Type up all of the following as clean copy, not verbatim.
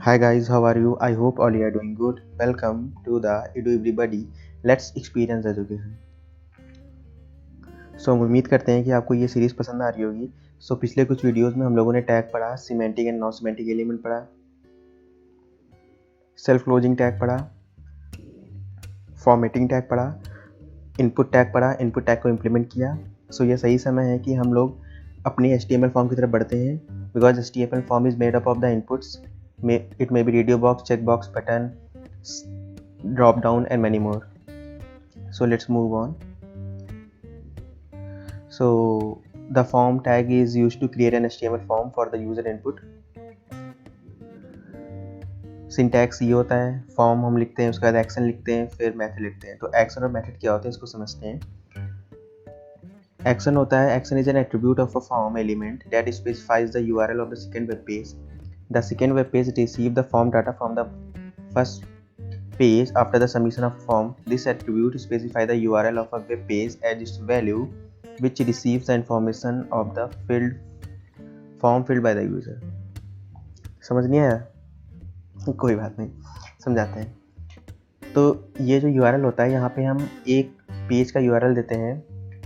Hi guys, how are you? I hope all you are doing good. Welcome to the Edu Everybody. Let's experience education. हम उम्मीद करते हैं कि आपको ये सीरीज़ पसंद आ रही होगी। पिछले कुछ वीडियोस में हम लोगों ने टैग पढ़ा, semantic and non semantic element पढ़ा, सेल्फ क्लोजिंग टैग पढ़ा, फॉर्मेटिंग टैग पढ़ा, इनपुट टैग पढ़ा, इनपुट टैग को इम्प्लीमेंट किया। ये सही समय है कि हम लोग अपनी HTML फॉर्म की तरफ बढ़ते हैं, because HTML form is made up of the inputs. It may be radio box, checkbox, button, drop down and many more. So let's move on. So the form tag is used to create an HTML form for the user input. Syntax ये होता है, form हम लिखते हैं, उसके बाद action लिखते हैं, फिर मेथड लिखते हैं. तो एक्शन और मेथड क्या होते हैं इसको समझते हैं. एक्शन होता है, action is an attribute of a form element that specifies the URL of the second web page. The second web page receives the form data from the first page after the submission of form. This attribute specifies the URL of a web page as its value, which receives the information of the form filled by the user. समझ नहीं आया? कोई बात नहीं, समझाते हैं. तो ये जो URL होता है, यहाँ पे हम एक पेज का URL देते हैं.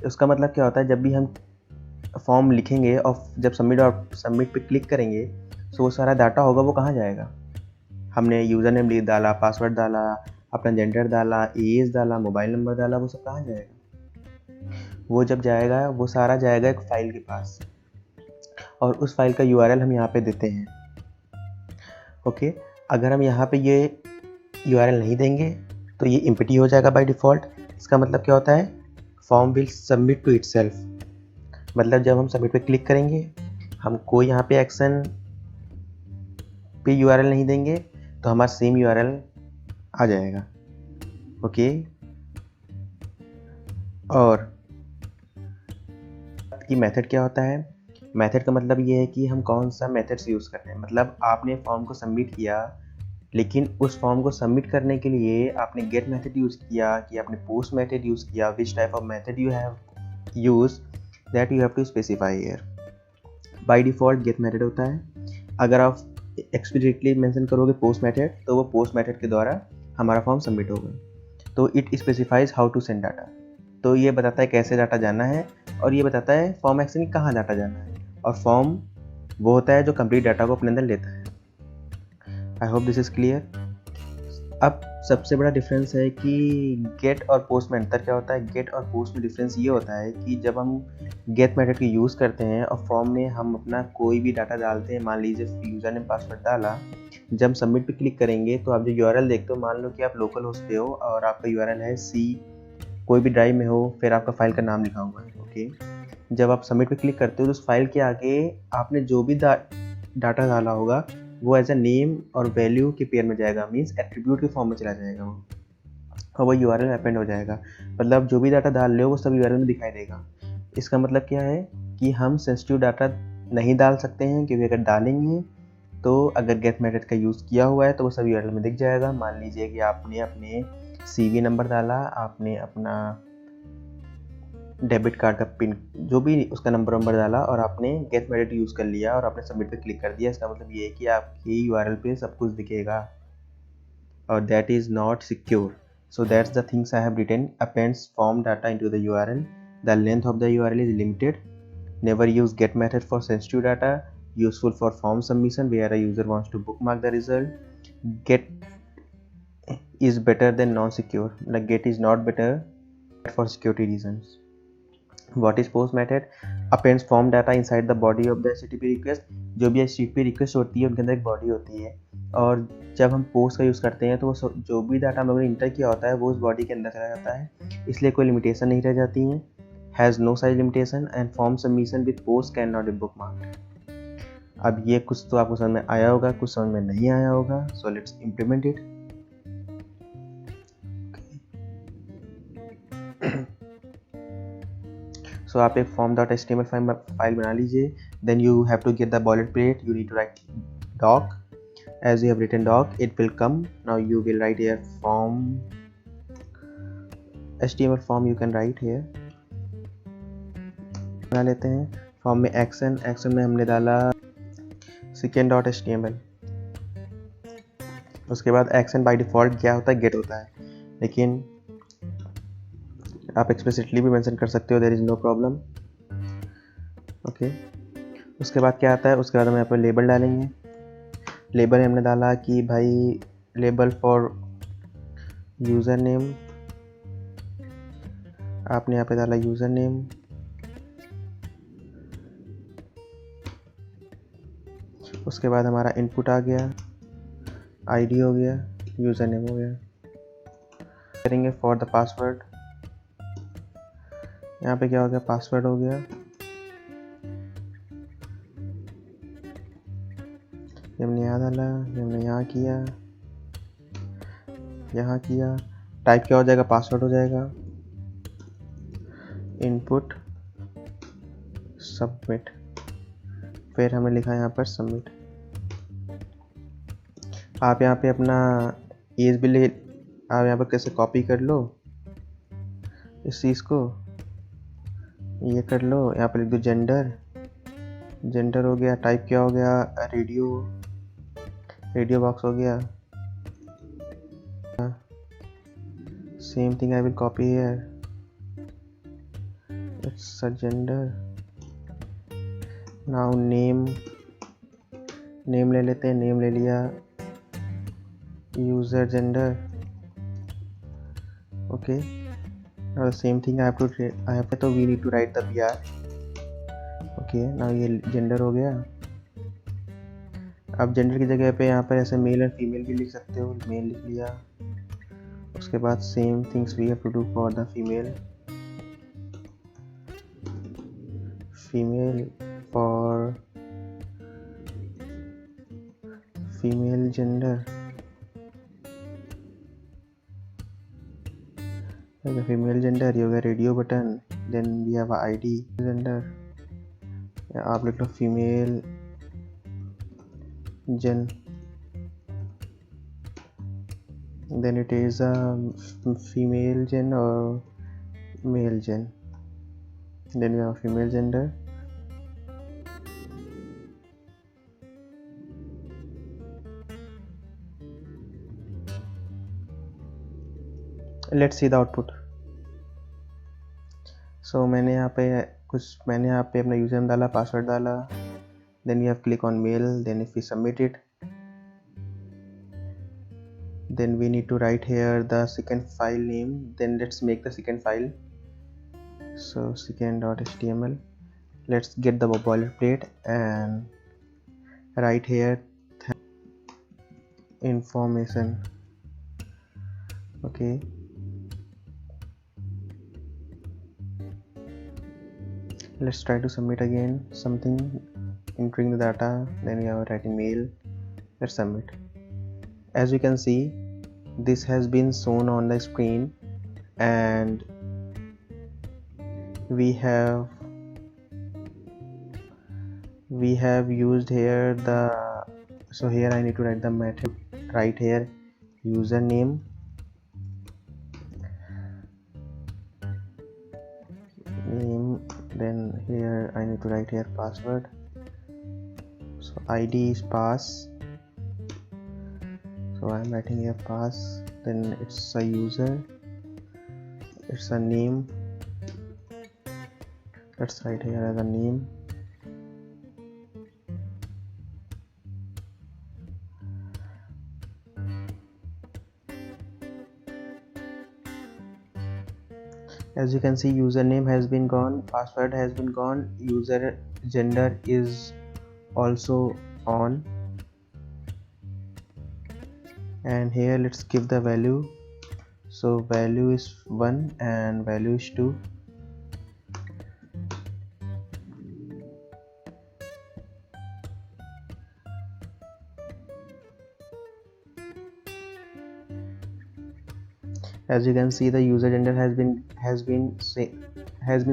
उसका मतलब क्या होता है, जब भी हम फॉर्म लिखेंगे और जब सबमिट पे क्लिक करेंगे तो वो सारा डाटा होगा वो कहाँ जाएगा. हमने यूज़र नेम डाला, पासवर्ड डाला, अपना जेंडर डाला, एज डाला, मोबाइल नंबर डाला, वो सब कहाँ जाएगा. वो जब जाएगा वो सारा जाएगा एक फ़ाइल के पास, और उस फाइल का URL हम यहाँ पे देते हैं. ओके, अगर हम यहाँ पे ये URL नहीं देंगे तो ये एम्प्टी हो जाएगा बाय डिफ़ॉल्ट. इसका मतलब क्या होता है, form will submit to itself. मतलब जब हम सबमिट पे क्लिक करेंगे, हम कोई यहाँ पे एक्शन पे URL नहीं देंगे तो हमारा सेम URL आ जाएगा. ओके, और कि मेथड क्या होता है. मेथड का मतलब ये है कि हम कौन सा मेथड्स यूज़ करते हैं. मतलब आपने फॉर्म को सबमिट किया, लेकिन उस फॉर्म को सबमिट करने के लिए आपने गेट मेथड यूज़ किया कि आपने पोस्ट मेथड यूज़ किया. Which type of method you have use, that you have to specify here. By default get method होता है. अगर आप एक्सप्लिसिटली मेंशन करोगे पोस्ट मेथड, तो वो पोस्ट मेथड के द्वारा हमारा फॉर्म सबमिट होगा. तो it specifies how to send data. तो ये बताता है कैसे डाटा जाना है, और ये बताता है फॉर्म एक्शन की कहाँ डाटा जाना है. और फॉर्म वो होता है जो कंप्लीट डाटा को अपने अंदर लेता है. I hope this is clear. अब सबसे बड़ा डिफरेंस है कि गेट और पोस्ट में अंतर क्या होता है. गेट और पोस्ट में डिफरेंस ये होता है कि जब हम गेट मेथड की यूज़ करते हैं और फॉर्म में हम अपना कोई भी डाटा डालते हैं, मान लीजिए यूज़र ने पासवर्ड डाला, जब सबमिट पे क्लिक करेंगे तो आप जो URL देखते हो, मान लो कि आप लोकल होस्ट पे हो और आपका URL है C, कोई भी ड्राइव में हो, फिर आपका फाइल का नाम लिखा हुआ है. ओके, जब आप सबमिट पे क्लिक करते हो तो उस फाइल के आगे आपने जो भी डाटा डाला होगा वो एज ए नेम और वैल्यू के पेयर में जाएगा, मीन्स एट्रीब्यूट के फॉर्म में चला जाएगा वो, और वो URL अपेंड हो जाएगा. मतलब जो भी डाटा डाल रहे हो वो सब URL में दिखाई देगा. इसका मतलब क्या है कि हम सेंसिटिव डाटा नहीं डाल सकते हैं, क्योंकि अगर डालेंगे तो अगर गेट मेथड का यूज़ किया हुआ है तो वो सब URL में दिख जाएगा. मान लीजिए कि आपने अपने CV नंबर डाला, आपने अपना डेबिट कार्ड का पिन, जो भी उसका नंबर डाला, और आपने गेट मेथड यूज़ कर लिया और आपने सबमिट पे क्लिक कर दिया. इसका मतलब ये है कि आपकी URL पे सब कुछ दिखेगा, और that is not secure. So that's the things I have written. Appends form data into the URL. The length of the URL is limited. Never use get method for sensitive data. Useful for form submission where a user wants to bookmark the result. Get is better than non-secure. Like get is not better for security reasons. What is post method? Appends form data inside the body of the HTTP request. जो भी HTTP request होती है उनके अंदर एक body होती है, और जब हम पोस्ट का यूज़ करते हैं तो वो जो भी डाटा हम लोगों ने इंटर किया होता है वो उस बॉडी के अंदर चला जाता है, इसलिए कोई लिमिटेशन नहीं रह जाती है. Has no size limitation and form submission with post cannot be bookmarked. अब ये कुछ तो आपको समझ में आया होगा, कुछ समझ में नहीं आया होगा. So let's implement it. So आप एक form.html फाइल बना लीजिए. Then you have to get the boilerplate. You need to write doc. As you have written doc, it will come. Now you will write here form, HTML form you can write here. बना लेते हैं. Form में action में हमने डाला second.html. उसके बाद action by default क्या होता है, गेट होता है, लेकिन आप एक्सप्लिसिटली भी मेंशन कर सकते हो, there is no problem. Okay, उसके बाद क्या आता है, उसके बाद हम यहाँ पर लेबल डालेंगे। लेबल हमने डाला कि भाई लेबल फॉर यूज़र नेम, आपने यहाँ पे डाला यूज़र नेम। उसके बाद हमारा इनपुट आ गया, आईडी हो गया, यूज़र नेम हो गया। करेंगे फॉर द पासवर्ड, यहाँ पे क्या हो गया, पासवर्ड हो गया। हमने यहाँ डाला, हमने यहाँ किया, यहाँ किया, टाइप क्या हो जाएगा, पासवर्ड हो जाएगा, इनपुट सबमिट, फिर हमें लिखा यहाँ पर सबमिट। आप यहाँ पे अपना एज भी ले, आप यहाँ पर कैसे कॉपी कर लो इस चीज़ को, ये कर लो, यहाँ पर लिख दो जेंडर, जेंडर हो गया, टाइप क्या हो गया, रेडियो, रेडियो बॉक्स हो गया। Same thing I will copy here, it's a gender. Now name, name ले लेते हैं, नेम ले लिया, user gender. Okay, now the same thing I have to, तो we need to write the BR। Okay, now ये gender हो गया। अब जेंडर की जगह पे यहाँ पर ऐसे मेल और फीमेल भी लिख सकते हो, मेल लिख लिया। उसके बाद same things we have to do for the female, female for female gender, female gender, ये हो गया radio button, then we have ID gender, आप लिख लो female gen, then it is a female gen or male gen, then we have female gender, let's see the output। so मैंने यहाँ पे अपना यूजर नेम डाला, पासवर्ड डाला, then we have click on mail, then if we submit it, then we need to write here the second file name, then let's make the second file, so second.html, let's get the boilerplate and write here information। okay, let's try to submit again something, entering the data, then we are writing mail, let's submit। as you can see, this has been shown on the screen, and we have used here the, so here I need to write the method, right here username, name, then here I need to write here password, so ID is pass, so I'm writing here pass, then it's a user, it's a name, let's write here as a name, as you can see username has been gone, password has been gone, user gender is also on, and here let's give the value, so value is 1 and value is 2, as you can see the user gender has been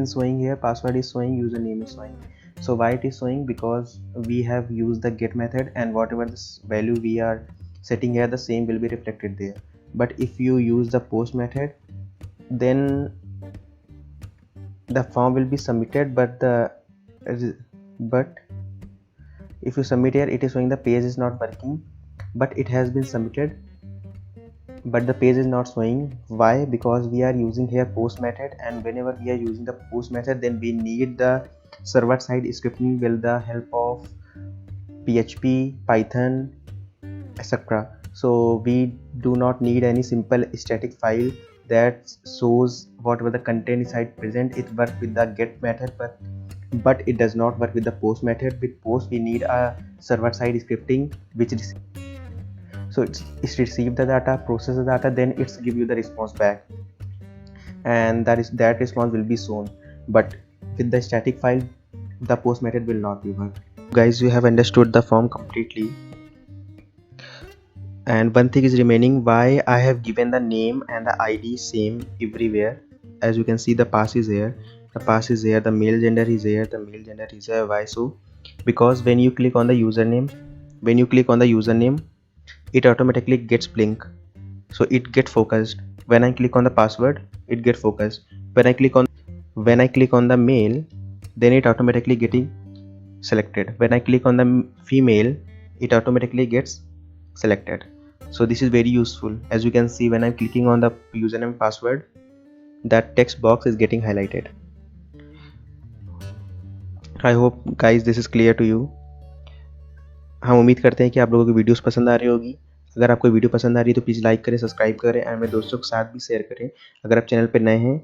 showing here, password is showing, username is showing. So why it is showing? Because we have used the get method, and whatever this value we are setting here, the same will be reflected there. But if you use the post method, then the form will be submitted, but if you submit here, it is showing the page is not working, but it has been submitted, but the page is not showing. Why? Because we are using here post method, and whenever we are using the post method, then we need the server side scripting with the help of PHP, Python, etc. So we do not need any simple static file that shows whatever the content inside present. It works with the get method, but it does not work with the post method. With post we need a server side scripting which is, so it's receive the data, process the data, then it's give you the response back, and that response will be shown. But with the static file, the post method will not be work. Guys, you have understood the form completely, and one thing is remaining. Why I have given the name and the ID same everywhere? As you can see, the pass is here, the pass is here, the male gender is here, the male gender is here. Why so? Because when you click on the username, it automatically gets blink, so it get focused. When I click on the password, it get focused. When I click on the male, then it automatically getting selected. When I click on the female, it automatically gets selected. So this is very useful. As you can see, when I'm clicking on the username password, that text box is getting highlighted. I hope guys this is clear to you. हम उम्मीद करते हैं कि आप लोगों को videos पसंद आ रही होगी। अगर आपको वीडियो पसंद आ रही है तो प्लीज़ लाइक करें, सब्सक्राइब करें, और मेरे दोस्तों के साथ भी शेयर करें। अगर आप चैनल पर नए हैं,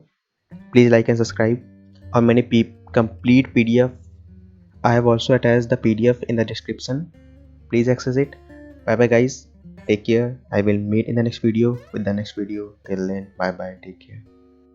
प्लीज़ लाइक एंड सब्सक्राइब। और मैंने complete PDF, I have also attached the PDF in the description. Please access it. Bye bye guys. Take care. I will meet in the next video with the next video. Till then, bye bye. Take care.